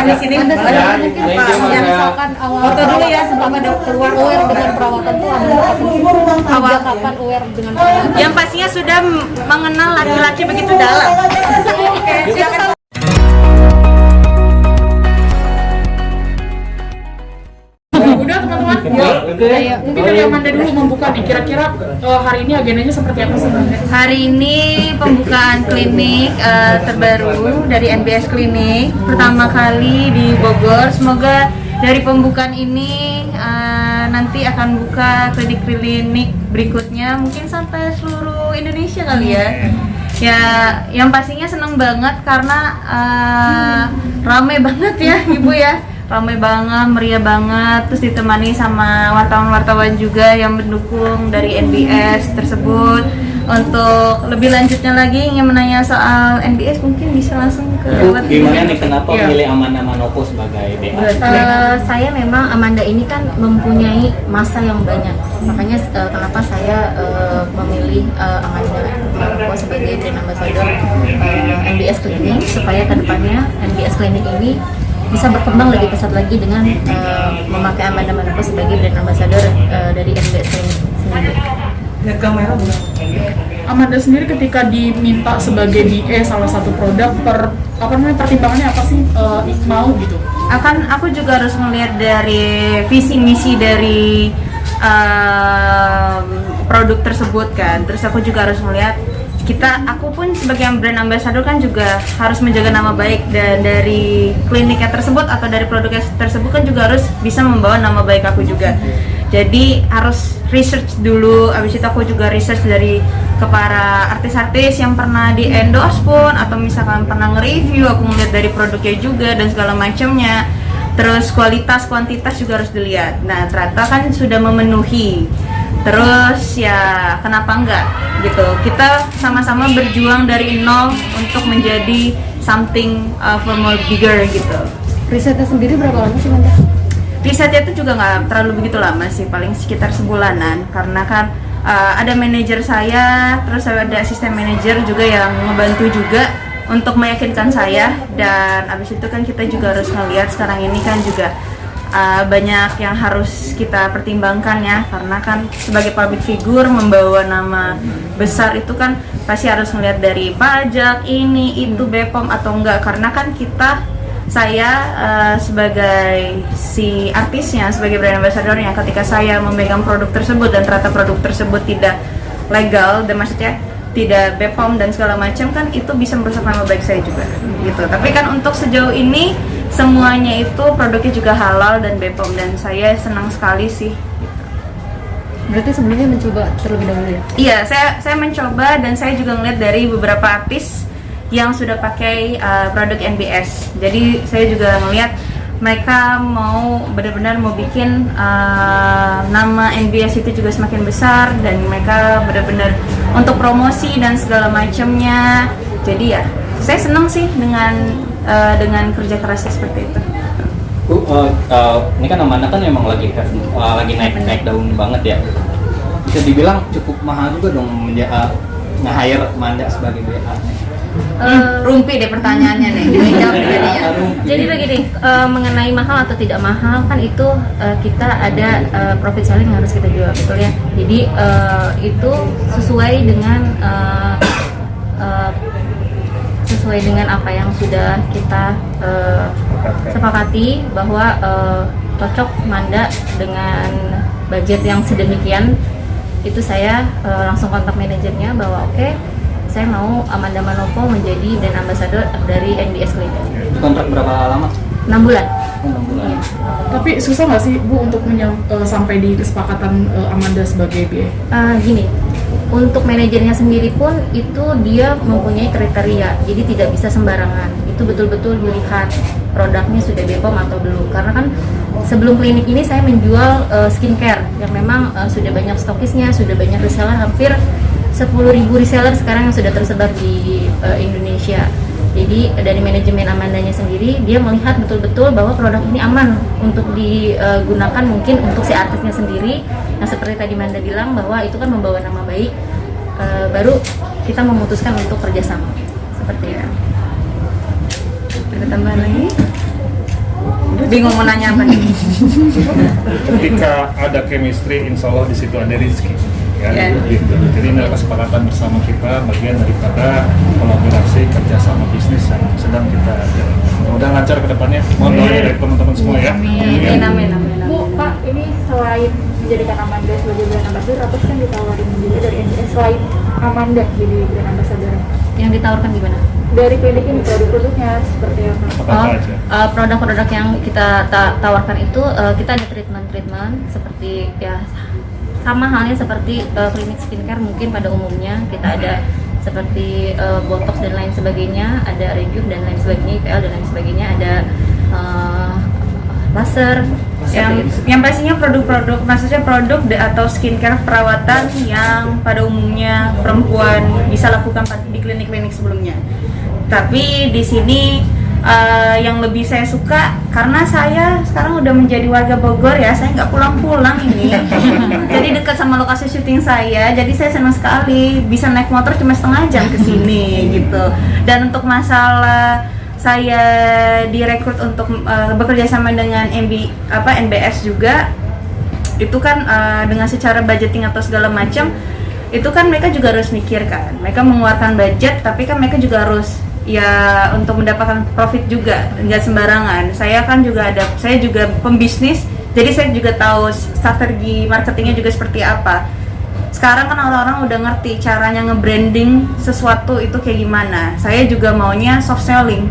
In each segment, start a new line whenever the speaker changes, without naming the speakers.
di sini
Anda
Mbak.
sadar mungkin
Thank
Pak,
you,
yang
Mbak.
misalkan awal
Foto dulu ya sebelum ada keluar.
aware dengan perawatan tuh Anda sejak kapan aware dengan perawatan?
Yang pastinya sudah mengenal laki-laki begitu dalam.
Oke, silakan.
Udah teman-teman, ya, mungkin dari Amanda dulu membuka nih, kira-kira hari ini agendanya seperti apa sih?
Hari ini pembukaan klinik terbaru dari NBS Klinik pertama kali di Bogor. Semoga dari pembukaan ini nanti akan buka klinik-klinik berikutnya mungkin sampai seluruh Indonesia kali ya. Ya, yang pastinya seneng banget karena rame banget ya Ibu ya. Ramai banget, meriah banget, terus ditemani sama wartawan-wartawan juga yang mendukung dari NBS tersebut. Untuk lebih lanjutnya lagi ingin menanya soal NBS mungkin bisa langsung ke
Gimana nih kenapa
Iya.
milih Amanda Manopo sebagai BA?
Saya memang Amanda ini kan mempunyai masa yang banyak, makanya kenapa saya memilih Amanda Manopo sebagai brand ambassador NBS Clinic, supaya kedepannya NBS Clinic ini bisa berkembang lebih pesat lagi dengan memakai Amanda Manopo sebagai brand ambassador dari NBS Clinic sendiri.
Lihat kamera bukan?
Amanda sendiri ketika diminta sebagai BA salah satu produk, pertimbangannya apa sih mau gitu?
Aku juga harus melihat dari visi misi dari produk tersebut kan. Terus aku juga harus melihat aku pun sebagai brand ambassador kan juga harus menjaga nama baik, dan dari kliniknya tersebut atau dari produknya tersebut kan juga harus bisa membawa nama baik aku juga. Jadi harus research dulu, abis itu aku juga research dari ke para artis-artis yang pernah di endorse pun atau misalkan pernah nge-review, aku ngeliat dari produknya juga dan segala macamnya. Terus kualitas, kuantitas juga harus dilihat. Nah ternyata kan sudah memenuhi. Terus ya kenapa enggak gitu, kita sama-sama berjuang dari nol untuk menjadi something for more bigger gitu.
Risetnya sendiri berapa lama sih Manda?
Risetnya itu juga nggak terlalu begitu lama sih, paling sekitar sebulanan, karena kan ada manajer saya, terus ada asisten manajer juga yang ngebantu juga untuk meyakinkan saya. Dan abis itu kan kita juga harus ngelihat sekarang ini kan juga banyak yang harus kita pertimbangkan ya, karena kan sebagai public figure membawa nama besar itu kan pasti harus melihat dari pajak ini itu BPOM atau enggak, karena kan saya sebagai si artisnya, sebagai brand ambassadornya, ketika saya memegang produk tersebut dan ternyata produk tersebut tidak legal dan maksudnya tidak BPOM dan segala macam, kan itu bisa merusak nama baik saya juga gitu. Tapi kan untuk sejauh ini semuanya itu produknya juga halal dan BPOM, dan saya senang sekali sih.
Berarti sebelumnya mencoba terlebih dahulu ya?
Iya, saya mencoba, dan saya juga ngeliat dari beberapa artis yang sudah pakai produk NBS. Jadi saya juga ngeliat mereka mau benar-benar mau bikin nama NBS itu juga semakin besar, dan mereka benar-benar untuk promosi dan segala macamnya. Jadi ya, saya senang sih dengan kerja kerasnya seperti itu.
Ini kan Amanda kan emang lagi naik daun banget ya. Bisa dibilang cukup mahal juga dong nge-hire Amanda sebagai BA.
Rumpi deh pertanyaannya nih.
Jadi begini, mengenai mahal atau tidak mahal kan itu kita ada profit sharing yang harus kita jual, betul ya. Jadi itu sesuai dengan apa yang sudah kita sepakati, bahwa cocok Manda dengan budget yang sedemikian. Itu saya langsung kontak manajernya bahwa oke, saya mau Amanda Manopo menjadi brand ambassador dari NBS Clinic.
Kontrak berapa lama?
6 bulan.
6 bulan.
Iya.
Tapi susah nggak sih Bu untuk sampai di kesepakatan Amanda sebagai BA?
Gini, untuk manajernya sendiri pun itu dia mempunyai kriteria, jadi tidak bisa sembarangan. Itu betul-betul dilihat produknya sudah BPOM atau belum. Karena kan sebelum klinik ini saya menjual skincare yang memang sudah banyak stokisnya, sudah banyak reseller, hampir 10.000 reseller sekarang yang sudah tersebar di Indonesia. Jadi dari manajemen Amandanya sendiri, dia melihat betul-betul bahwa produk ini aman untuk digunakan, mungkin untuk si artisnya sendiri. Nah seperti tadi Manda bilang bahwa itu kan membawa nama baik, baru kita memutuskan untuk kerjasama seperti itu.
Ada tambahan lagi? bingung mau nanya apa nih.
Ketika ada chemistry, insya Allah di situ ada rezeki. Ya,
Ya.
gitu. Jadi ini adalah kesepakatan bersama kita, bagian daripada kolaborasi kerjasama bisnis yang sedang kita jalankan. Mudah lancar ke depannya. Mohon doanya dari teman-teman semua ya.
Amin, amin, amin.
Bu, Pak, ini selain menjadikan Amanda sebagai brand ambassador, apa sih yang ditawarin juga dari NBS selain Amanda jadi brand ambassador?
Yang ditawarkan gimana?
Dari klinik ini produk-produknya seperti apa?
Apa aja?
Produk-produk yang kita tawarkan itu kita ada treatment seperti ya sama halnya seperti klinik skincare mungkin pada umumnya. Kita ada seperti botox dan lain sebagainya, ada rejuve dan lain sebagainya, IPL dan lain sebagainya, ada laser.
Yang pastinya produk-produk, maksudnya produk atau skincare perawatan yang pada umumnya perempuan bisa lakukan di klinik-klinik sebelumnya. Tapi di sini yang lebih saya suka karena saya sekarang udah menjadi warga Bogor ya, saya nggak pulang-pulang ini. Jadi dekat sama lokasi syuting saya, jadi saya senang sekali bisa naik motor cuma setengah jam ke sini gitu. Dan untuk masalah saya direkrut untuk bekerja sama dengan NBS juga, itu kan dengan secara budgeting atau segala macam, itu kan mereka juga harus mikir kan, mereka mengeluarkan budget tapi kan mereka juga harus ya untuk mendapatkan profit juga, nggak sembarangan. Saya juga pembisnis, jadi saya juga tahu strategi marketingnya juga seperti apa. Sekarang kan orang-orang udah ngerti caranya nge-branding sesuatu itu kayak gimana. Saya juga maunya soft selling,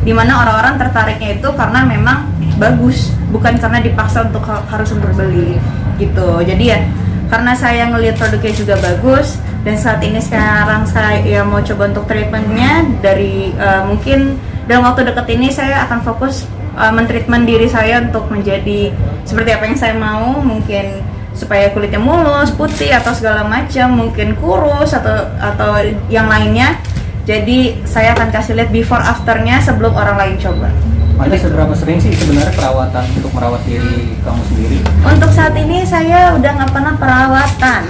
dimana orang-orang tertariknya itu karena memang bagus, bukan karena dipaksa untuk harus berbeli gitu. Jadi ya karena saya ngelihat produknya juga bagus, dan saat ini sekarang saya mau coba untuk treatmentnya dari mungkin dalam waktu dekat ini saya akan fokus mentreatment diri saya untuk menjadi seperti apa yang saya mau, mungkin supaya kulitnya mulus, putih atau segala macam, mungkin kurus atau yang lainnya. Jadi saya akan kasih lihat before afternya sebelum orang lain coba.
Ada seberapa sering sih sebenarnya perawatan untuk merawat diri kamu sendiri?
Untuk saat ini saya udah nggak pernah perawatan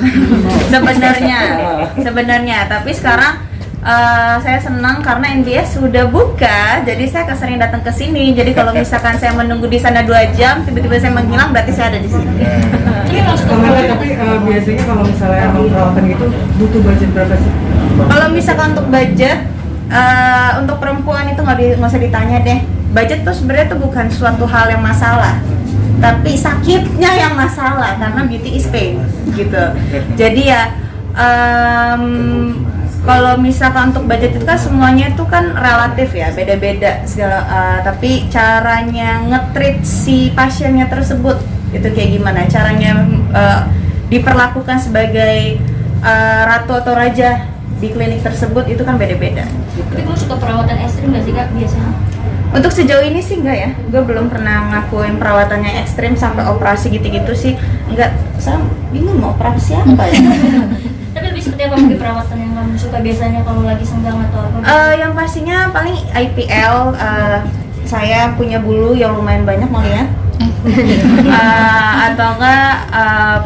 sebenarnya. Tapi sekarang saya senang karena NBS sudah buka, jadi saya sering datang ke sini. Jadi kalau misalkan saya menunggu di sana 2 jam, tiba-tiba saya menghilang, berarti saya ada di sini.
Tapi biasanya kalau misalnya emang perawatan gitu butuh budget berapa sih?
Kalau misalkan untuk budget untuk perempuan itu nggak usah ditanya deh. Budget tuh sebenarnya tuh bukan suatu hal yang masalah, tapi sakitnya yang masalah karena beauty is pain gitu. Jadi ya kalau misalkan untuk budget itu kan semuanya itu kan relatif ya, beda-beda segala. Tapi caranya nge-treat si pasiennya tersebut itu kayak gimana? Caranya diperlakukan sebagai ratu atau raja di klinik tersebut itu kan beda-beda.
Tapi kamu suka perawatan ekstrim nggak sih Kak biasanya?
Untuk sejauh ini sih enggak ya, gue belum pernah ngakuin perawatannya ekstrim sampai operasi gitu-gitu sih. Enggak, saya bingung mau operasi apa ya.
Tapi lebih seperti apa mungkin perawatan yang kamu suka biasanya kalau lagi senggang atau apa?
Yang pastinya paling IPL, saya punya bulu yang lumayan banyak mau lihat. Atau enggak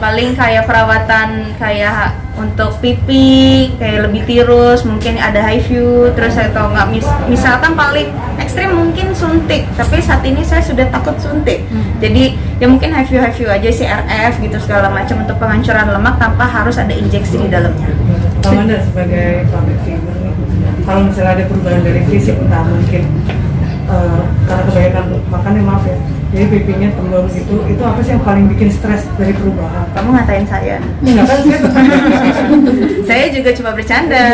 paling kayak perawatan kayak untuk pipi kayak lebih tirus, mungkin ada high view, terus atau enggak misalkan paling ekstrim mungkin suntik, tapi saat ini saya sudah takut suntik. Jadi ya mungkin high view aja CRF gitu segala macam untuk penghancuran lemak tanpa harus ada injeksi di dalamnya.
Amanda sebagai public figure nih, kalau misalnya ada perubahan dari fisik entah mungkin karena kebanyakan makannya maaf ya, jadi pipinya tembem gitu, itu apa sih yang paling bikin stres dari perubahan?
Kamu ngatain saya?
Enggak kan,
Saya juga cuma bercanda.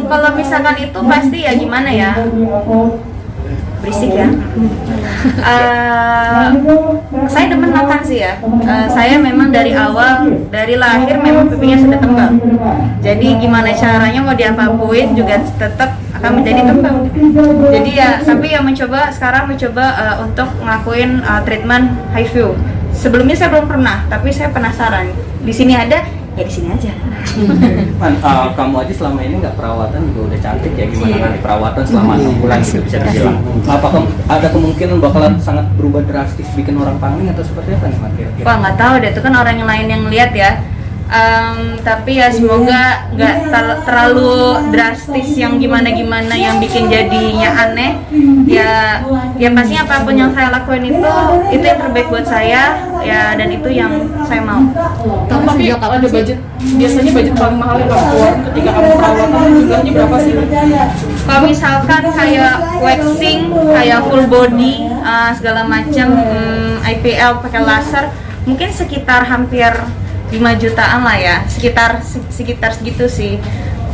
Kalau misalkan itu pasti ya gimana ya, berisik ya. Saya demen makan sih ya. Saya memang dari awal, dari lahir memang pipinya sudah tembam. Jadi gimana caranya mau diapapuin juga tetap akan menjadi tembam. Jadi ya, tapi yang sekarang mencoba untuk ngelakuin treatment high view. Sebelumnya saya belum pernah, tapi saya penasaran. Di sini ada, ya di sini aja.
Kamu aja selama ini nggak perawatan juga udah cantik ya, gimana nanti perawatan selama 6 bulan gitu bisa dibilang. Apakah ada kemungkinan bakalan sangat berubah drastis bikin orang pangling atau seperti apa nih Mat?
Wah nggak tahu deh, itu kan orang yang lain yang lihat ya. Tapi ya semoga nggak terlalu drastis yang gimana yang bikin jadinya aneh. Ya ya pastinya apapun yang saya lakuin itu yang terbaik buat saya ya, dan itu yang saya mau.
Tapi ada budget, biasanya budget paling mahal yang kamu keluar ketika kamu perawatan jumlahnya berapa sih?
Kalau misalkan kayak waxing, kayak full body, segala macam, IPL pakai laser, mungkin sekitar hampir 5 jutaan lah ya, sekitar segitu sih.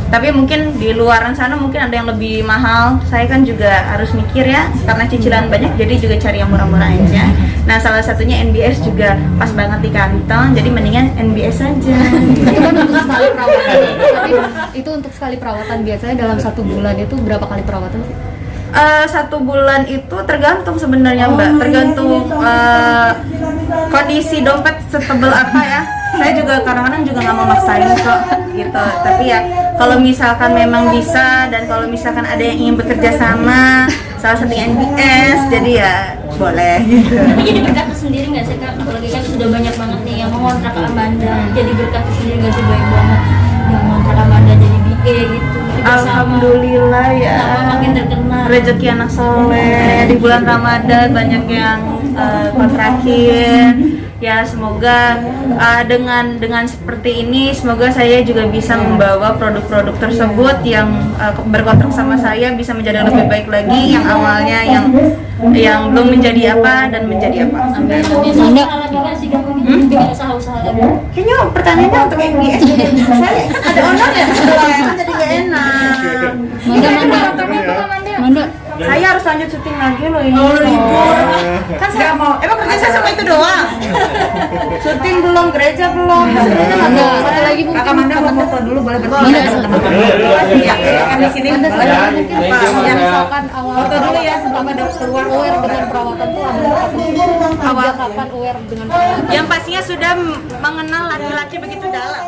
Tapi mungkin di luaran sana mungkin ada yang lebih mahal. Saya kan juga harus mikir ya, karena cicilan banyak, jadi juga cari yang murah-murah aja. Nah, salah satunya NBS juga pas banget di kantong, jadi mendingan NBS aja.
Itu kan untuk sekali perawatan. Tapi itu untuk sekali perawatan biasanya dalam 1 bulan itu berapa kali perawatan sih?
1 bulan itu tergantung sebenarnya Mbak, tergantung kondisi dompet setebal apa ya. Saya juga kadang-kadang juga nggak mau maksain kok gitu, tapi ya kalau misalkan memang bisa dan kalau misalkan ada yang ingin bekerja sama, salah satunya NBS, jadi ya boleh gitu.
Tapi jadi berkat sendiri nggak sih Kak? Apalagi kan sudah banyak banget nih yang mau kontrak Amanda. Jadi berkat sendiri nggak sih, banyak banget yang kontrak Amanda jadi BA gitu.
Alhamdulillah ya,
makin terkenal.
rezeki anak soleh di bulan Ramadan banyak yang kontrakin. Ya semoga dengan seperti ini, semoga saya juga bisa membawa produk-produk tersebut yang berkontrak sama saya bisa menjadi lebih baik lagi, yang awalnya yang belum menjadi apa dan menjadi apa.
Amin. Manda alami nggak sih kamu bikin usaha-usaha kamu?
Kayaknya pertanyaannya untuk NBS, saya kan ada owner ya, kan jadi gak enak.
Manda.
Saya harus lanjut syuting lagi loh ini. Kan saya mau, emang kerja saya sama itu doang. Syuting belum, gereja belum.
Manda, satu lagi mungkin.
Kakak Manda mau foto dulu, boleh
Manda,
Iya, kan di sini
Manda,
boleh.
satu mungkin
Thank
Pak,
you, Manda.
misalkan awal
Foto dulu ya sebelum ada keluar.
aware dengan perawatan tuh awal kapan aware dengan perawatan?
Yang pastinya sudah mengenal laki-laki begitu dalam.